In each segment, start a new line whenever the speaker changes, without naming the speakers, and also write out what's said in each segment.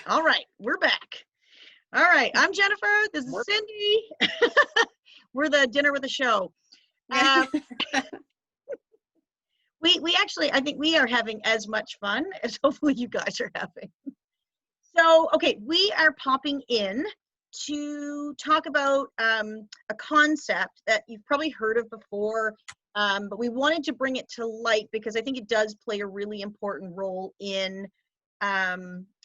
All right, we're back. All right, I'm Jennifer. This is Cindy. We're the dinner with the show.
Yeah.
We actually, I think we are having as much fun as hopefully you guys are having. So, okay, we are popping in to talk about a concept that you've probably heard of before, but we wanted to bring it to light because I think it does play a really important role in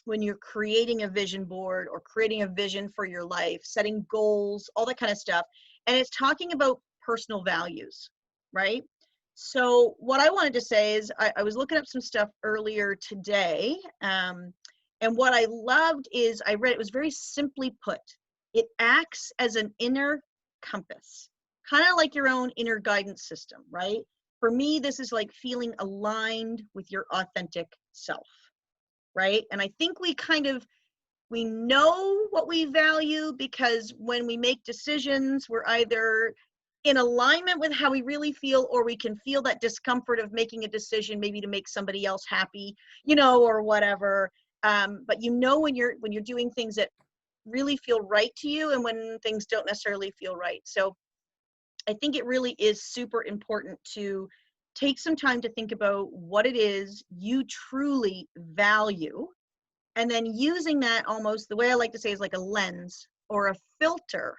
when you're creating a vision board or creating a vision for your life, setting goals, all that kind of stuff. And it's talking about personal values, right? So what I wanted to say is I was looking up some stuff earlier today. And what I loved is I read, it was very simply put. It acts as an inner compass, kind of like your own inner guidance system, right? For me, this is like feeling aligned with your authentic self, right? And I think we know what we value because when we make decisions, we're either in alignment with how we really feel, or we can feel that discomfort of making a decision, maybe to make somebody else happy, or whatever. But when you're doing things that really feel right to you, and when things don't necessarily feel right. So I think it really is super important to take some time to think about what it is you truly value, and then using that, almost the way I like to say, is like a lens or a filter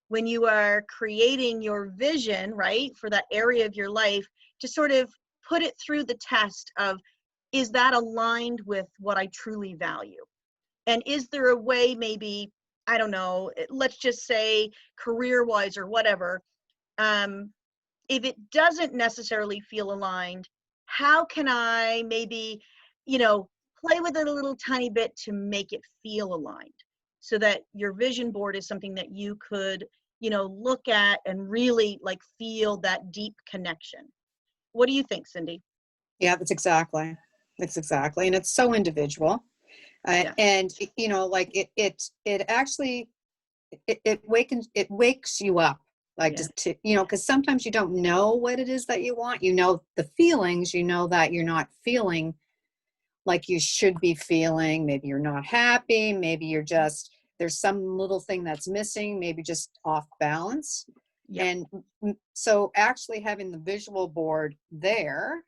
when you are creating your vision, right, for that area of your life, to sort of put it through the test of, is that aligned with what I truly value? And is there a way, maybe, I don't know, let's just say career-wise or whatever, if it doesn't necessarily feel aligned, how can I maybe, play with it a little tiny bit to make it feel aligned, so that your vision board is something that you could, look at and really like feel that deep connection. What do you think, Cindy?
Yeah, that's exactly. And it's so individual.
Yeah.
And like it actually, it wakes you up, like,
Yeah.
just to, because sometimes you don't know what it is that you want, the feelings, that you're not feeling like you should be feeling. Maybe you're not happy. Maybe you're just, there's some little thing that's missing, maybe just off balance.
Yeah.
And so actually having the visual board there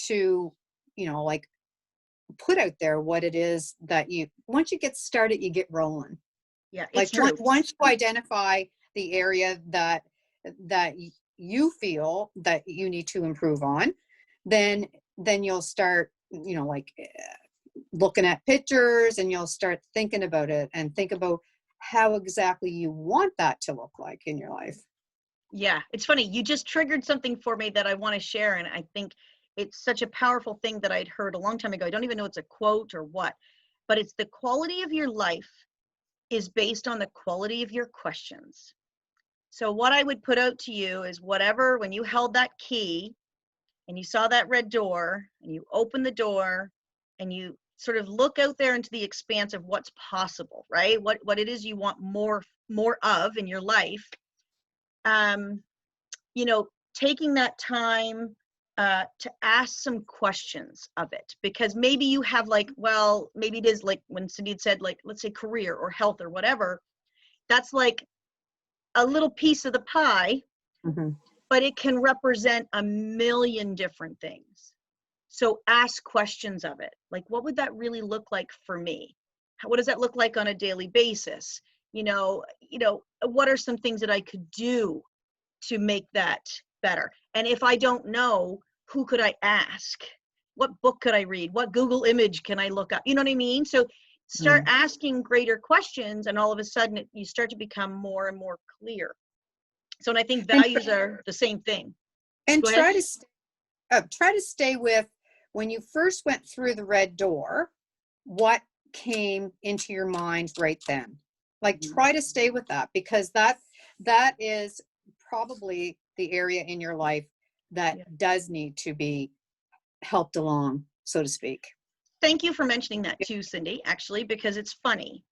to, like, put out there what it is that once you get started, you get rolling.
Yeah.
Like,
It's true.
once you identify the area that you feel that you need to improve on, then you'll start, like, looking at pictures, and you'll start thinking about it and think about how exactly you want that to look like in your life.
Yeah, it's funny. You just triggered something for me that I want to share. And I think it's such a powerful thing that I'd heard a long time ago. I don't even know it's a quote or what, but it's the quality of your life is based on the quality of your questions. So what I would put out to you is, whatever, when you held that key and you saw that red door and you open the door and you sort of look out there into the expanse of what's possible, right? What it is you want more of in your life. um, Taking that time to ask some questions of it, because maybe you have, like, well, maybe it is like when Cindy had said, like, let's say career or health or whatever, that's like a little piece of the pie,
Mm-hmm.
but it can represent a million different things. So ask questions of it. Like, what would that really look like for me? What does that look like on a daily basis? What are some things that I could do to make that better? And if I don't know, who could I ask? What book could I read? What Google image can I look up? You know what I mean? So start asking greater questions, and all of a sudden you start to become more and more clear. So, and I think
and
values are the same thing.
and
Go ahead.
try to stay with, when you first went through the red door, what came into your mind right then. Like, try to stay with that, because that is probably the area in your life that does need to be helped along, so to speak.
Thank you for mentioning that too, Cindy, actually, because it's funny.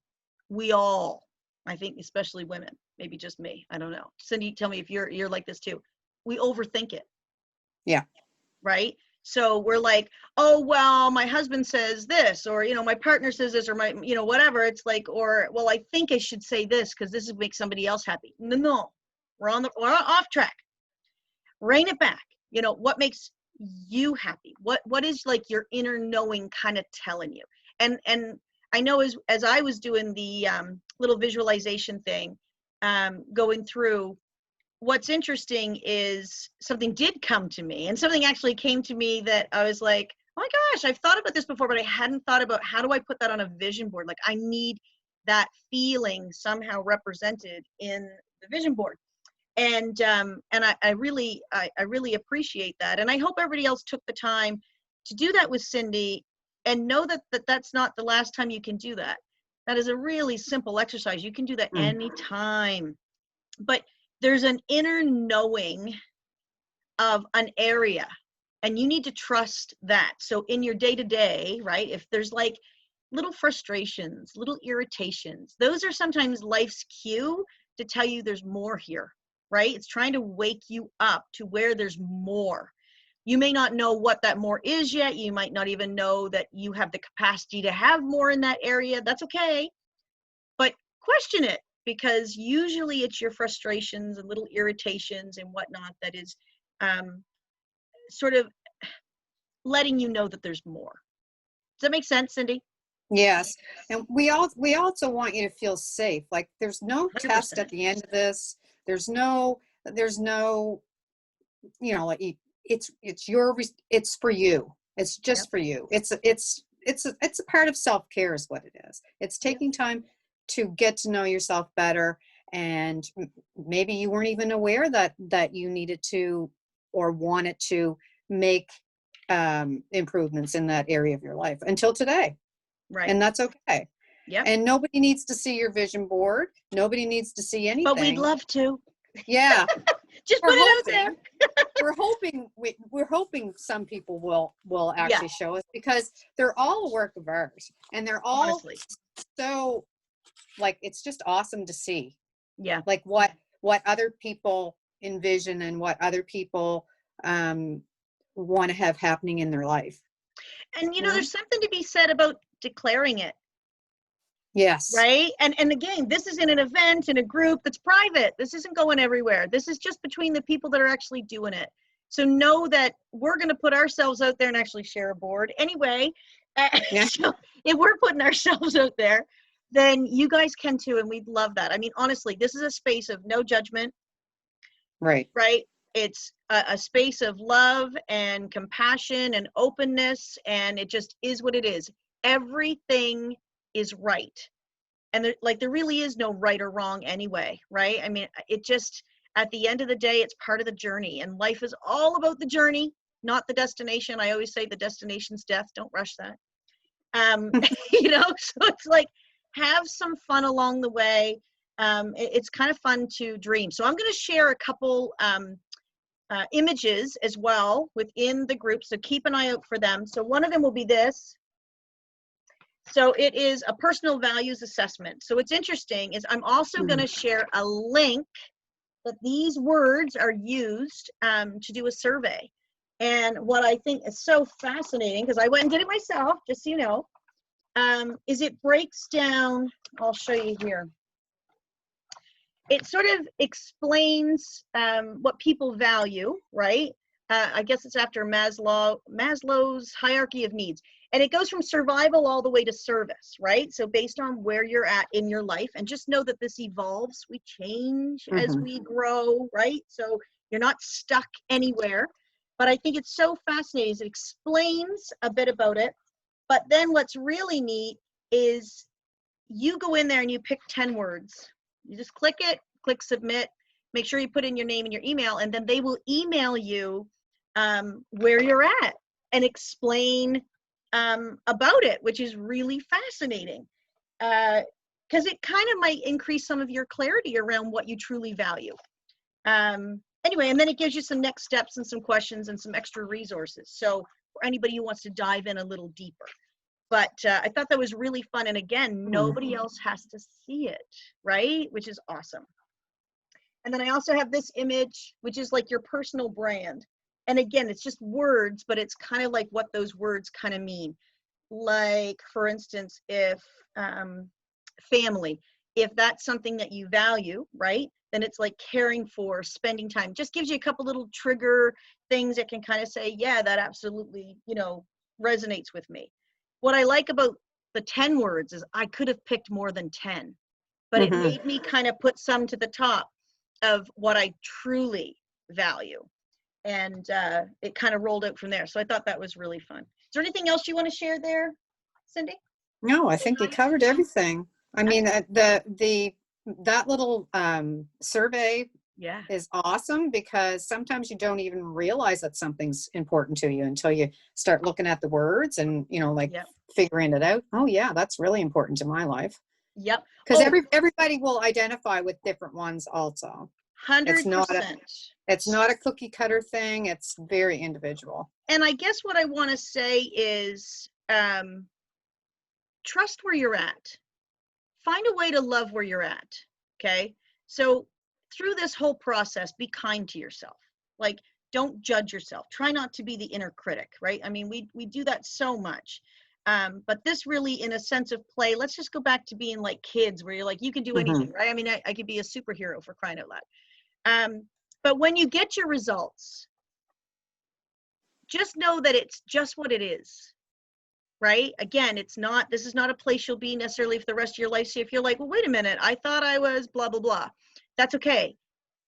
We all, I think, especially women, maybe just me, I don't know. Cindy, tell me if you're like this too. We overthink it.
Yeah.
Right? So we're like, oh, well, my husband says this, or, my partner says this, or my, whatever. It's like, or, well, I think I should say this because this would make somebody else happy. No, we're off track. Rein it back. What makes you happy? What is like your inner knowing kind of telling you? And I know as I was doing the little visualization thing, going through, what's interesting is something did come to me, and something actually came to me that I was like, oh my gosh, I've thought about this before, but I hadn't thought about how do I put that on a vision board? Like, I need that feeling somehow represented in the vision board. And I really appreciate that. And I hope everybody else took the time to do that with Cindy, and know that that's not the last time you can do that. That is a really simple exercise. You can do that anytime. But there's an inner knowing of an area, and you need to trust that. So in your day-to-day, right, if there's like little frustrations, little irritations, those are sometimes life's cue to tell you there's more here, right? It's trying to wake you up to where there's more. You may not know what that more is yet. You might not even know that you have the capacity to have more in that area. That's okay. But question it, because usually it's your frustrations and little irritations and whatnot that is sort of letting you know that there's more. Does that make sense, Cindy?
Yes. And we also want you to feel safe. Like, there's no
100%.
test at the end of this. There's no, like, it's for you. It's just for you. It's a part of self-care is what it is. It's taking time to get to know yourself better. And maybe you weren't even aware that you needed to or wanted to make improvements in that area of your life until today.
Right.
And that's okay.
Yeah.
And nobody needs to see your vision board. Nobody needs to see anything.
But we'd love to.
Yeah.
Just put it out there.
We're hoping some people will actually show us, because they're all a work of art, and they're all honestly so, like, it's just awesome to see.
Yeah.
Like what other people envision and what other people want to have happening in their life.
And there's something to be said about declaring it.
Yes.
Right. And again, this is in an event, in a group that's private. This isn't going everywhere. This is just between the people that are actually doing it. So know that we're going to put ourselves out there and actually share a board anyway. So if we're putting ourselves out there, then you guys can too. And we'd love that. I mean, honestly, this is a space of no judgment.
Right.
Right. It's a space of love and compassion and openness. And it just is what it is. Everything is right. And there really is no right or wrong anyway, right? I mean, it just, at the end of the day, it's part of the journey, and life is all about the journey, not the destination. I always say the destination's death. Don't rush that. So it's like, have some fun along the way. It's kind of fun to dream. So I'm going to share a couple images as well within the group. So keep an eye out for them. So one of them will be this. So it is a personal values assessment. So what's interesting is I'm also going to share a link that these words are used to do a survey. And what I think is so fascinating, because I went and did it myself, just so you know, is it breaks down, I'll show you here. It sort of explains what people value, right? I guess it's after Maslow's hierarchy of needs. And it goes from survival all the way to service, right? So based on where you're at in your life, and just know that this evolves, we change as we grow, right? So you're not stuck anywhere. But I think it's so fascinating. It explains a bit about it. But then what's really neat is you go in there and you pick 10 words. You just click it, click submit, make sure you put in your name and your email, and then they will email you where you're at and explain about it, which is really fascinating, because it kind of might increase some of your clarity around what you truly value. Anyway, and then it gives you some next steps and some questions and some extra resources. So for anybody who wants to dive in a little deeper. But I thought that was really fun. And again, nobody else has to see it, right? Which is awesome. And then I also have this image, which is like your personal brand. And again, it's just words, but it's kind of like what those words kind of mean. Like, for instance, if family, if that's something that you value, right? Then it's like caring for, spending time. Just gives you a couple little trigger things that can kind of say, yeah, that absolutely, resonates with me. What I like about the 10 words is I could have picked more than 10, but it made me kind of put some to the top of what I truly value. And it kind of rolled out from there. So I thought that was really fun. Is there anything else you want to share there, Cindy?
No, I think you covered everything. I mean, that little survey
Yeah.
is awesome, because sometimes you don't even realize that something's important to you until you start looking at the words and, figuring it out. Oh yeah, that's really important to my life.
Yep.
Because everybody will identify with different ones also.
100%.
It's not a cookie cutter thing. It's very individual.
And I guess what I want to say is trust where you're at. Find a way to love where you're at. Okay. So through this whole process, be kind to yourself. Like, don't judge yourself. Try not to be the inner critic, right? I mean, we do that so much. But this really, in a sense of play, let's just go back to being like kids, where you're like, you can do anything, right? I mean, I could be a superhero, for crying out loud. But when you get your results, just know that it's just what it is, right? Again, this is not a place you'll be necessarily for the rest of your life. So if you're like, well, wait a minute, I thought I was blah, blah, blah, that's okay.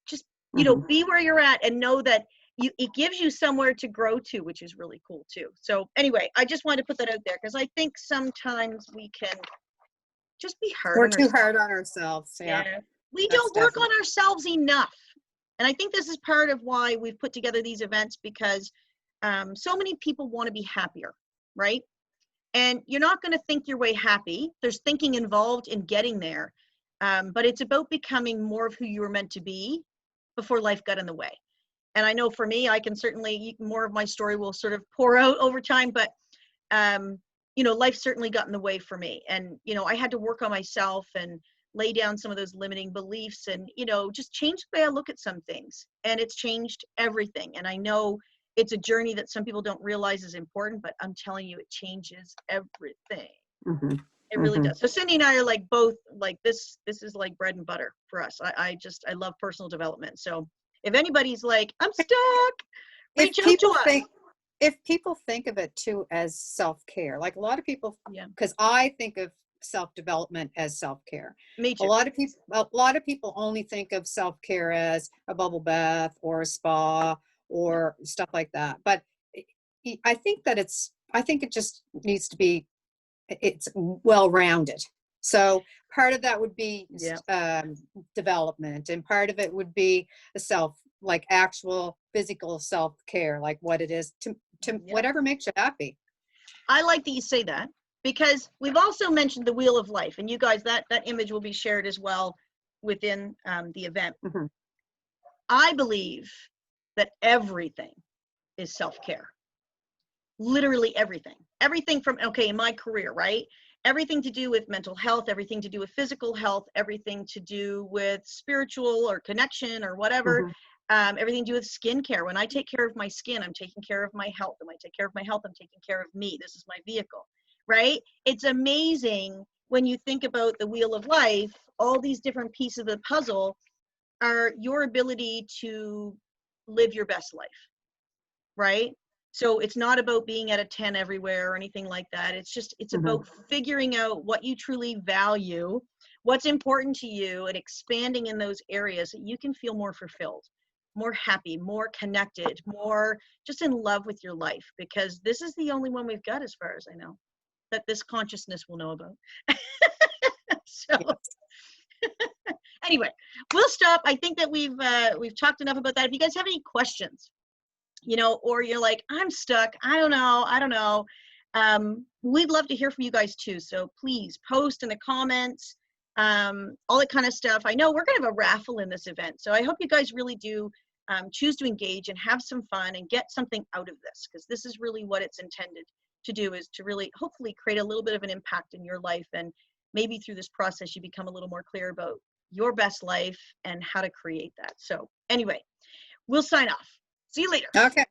Just, be where you're at and know that it gives you somewhere to grow to, which is really cool too. So anyway, I just wanted to put that out there, because I think sometimes we can just be hard.
We're too hard on ourselves. Yeah.
We don't work on ourselves enough. And I think this is part of why we've put together these events, because so many people want to be happier, right? And you're not going to think your way happy. There's thinking involved in getting there. But it's about becoming more of who you were meant to be before life got in the way. And I know for me, I can certainly, more of my story will sort of pour out over time, but life certainly got in the way for me. And, I had to work on myself and lay down some of those limiting beliefs and, just change the way I look at some things. And it's changed everything. And I know it's a journey that some people don't realize is important, but I'm telling you, it changes everything. It really does. So Cindy and I are like both like this is like bread and butter for us. I love personal development. So if anybody's like, I'm stuck, reach out to us.
If people think of it too as self-care, like a lot of people, because I think of self-development as self-care.
Me too.
A lot of people only think of self-care as a bubble bath or a spa or stuff like that. But I think it just needs to be, it's well-rounded. So part of that would be development, and part of it would be actual physical self-care, like what it is to whatever makes you happy.
I like that you say that, because we've also mentioned the wheel of life, and you guys, that image will be shared as well within the event. I believe that everything is self-care. Literally everything from, in my career, right? Everything to do with mental health, everything to do with physical health, everything to do with spiritual or connection or whatever, everything to do with skincare. When I take care of my skin, I'm taking care of my health. When I take care of my health, I'm taking care of me. This is my vehicle, right? It's amazing when you think about the wheel of life, all these different pieces of the puzzle are your ability to live your best life, right? So it's not about being at a 10 everywhere or anything like that. It's about figuring out what you truly value, what's important to you, and expanding in those areas that you can feel more fulfilled, more happy, more connected, more just in love with your life, because this is the only one we've got, as far as I know, that this consciousness will know about. So anyway, we'll stop. I think that we've talked enough about that. If you guys have any questions, or you're like, I'm stuck, I don't know. We'd love to hear from you guys too. So please post in the comments, all that kind of stuff. I know we're going to have a raffle in this event. So I hope you guys really do choose to engage and have some fun and get something out of this, because this is really what it's intended to do, is to really hopefully create a little bit of an impact in your life. And maybe through this process, you become a little more clear about your best life and how to create that. So anyway, we'll sign off. See you later.
Okay.